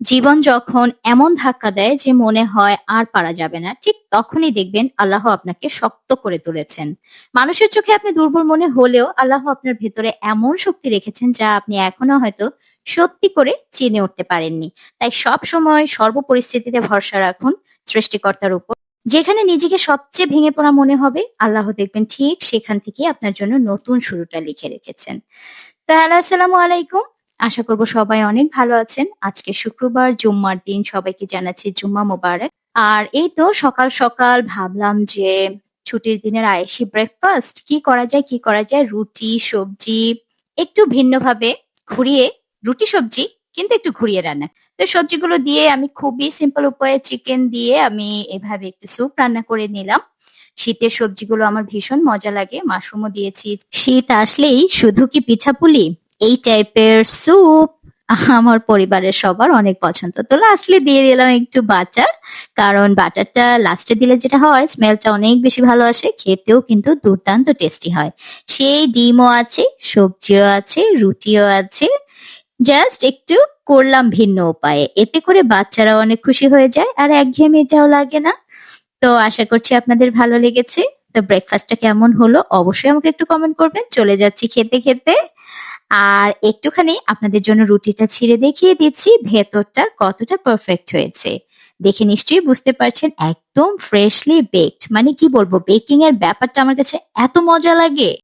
জীবন যখন এমন ধাক্কা দেয় যে মনে হয় আর পারা যাবে না, ঠিক তখনই দেখবেন আল্লাহ আপনাকে শক্ত করে তুলেছেন। মানুষের চোখে আপনি দুর্বল মনে হলেও আল্লাহ আপনার ভেতরে এমন শক্তি রেখেছেন যা আপনি এখনো হয়তো সত্যি করে চিনে উঠতে পারেননি। তাই সবসময় সর্বপরিস্থিতিতে ভরসা রাখুন সৃষ্টিকর্তার উপর। যেখানে নিজেকে সবচেয়ে ভেঙে পড়া মনে হবে, আল্লাহ দেখবেন ঠিক সেখান থেকেই আপনার জন্য নতুন শুরুটা লিখে রেখেছেন। তাহলে আসসালামু আলাইকুম। আশা করব সবাই অনেক ভালো আছেন। আজকে শুক্রবার, জুম্মার দিন। সবাইকে জানাচ্ছি জুম্মা মোবারক। আর এই তো সকাল, সকাল ভাবলাম যে ছুটির দিনের আয়েশি ব্রেকফাস্ট কি করা যায়, কি করা যায়? রুটি, সবজি একটু ভিন্নভাবে ঘুরিয়ে রুটি, সবজি কিন্তু একটু ঘুরিয়ে রান্না। তো সবজিগুলো দিয়ে আমি খুবই সিম্পল উপায়ে চিকেন দিয়ে আমি এভাবে একটু স্যুপ রান্না করে নিলাম। শীতের সবজিগুলো আমার ভীষণ মজা লাগে। মাশরুমও দিয়েছি। শীত আসলেই শুধু কি পিঠাপুলি? এই টাইপের স্যুপ আমার পরিবারের সবার অনেক পছন্দ। তো লাস্টলি দিয়ে দিলাম একটু বাটার। কারণ বাটারটা লাস্টে দিলে যেটা হয় স্মেলটা অনেক বেশি ভালো আসে। খেতেও কিন্তু দুর্দান্ত টেস্টি হয়। সেই ডিমও আছে, সবজিও আছে, রুটিও আছে। জাস্ট একটু করলাম ভিন্ন উপায়ে। এতে করে বাচ্চারাও অনেক খুশি হয়ে যায় আর একঘেয়েমিটাও লাগে না। তো আশা করছি আপনাদের ভালো লেগেছে। তো ব্রেকফাস্টটা কেমন হলো অবশ্যই আমাকে একটু কমেন্ট করবেন। চলে যাচ্ছি খেতে, খেতে। আর একটুখানি আপনাদের জন্য রুটিটা ছিঁড়ে দেখিয়ে দিচ্ছি ভেতরটা কতটা পারফেক্ট হয়েছে। দেখে নিশ্চয়ই বুঝতে পারছেন একদম ফ্রেশলি বেকড। মানে কি বলবো বেকিং এর ব্যাপারটা আমার কাছে এত মজা লাগে।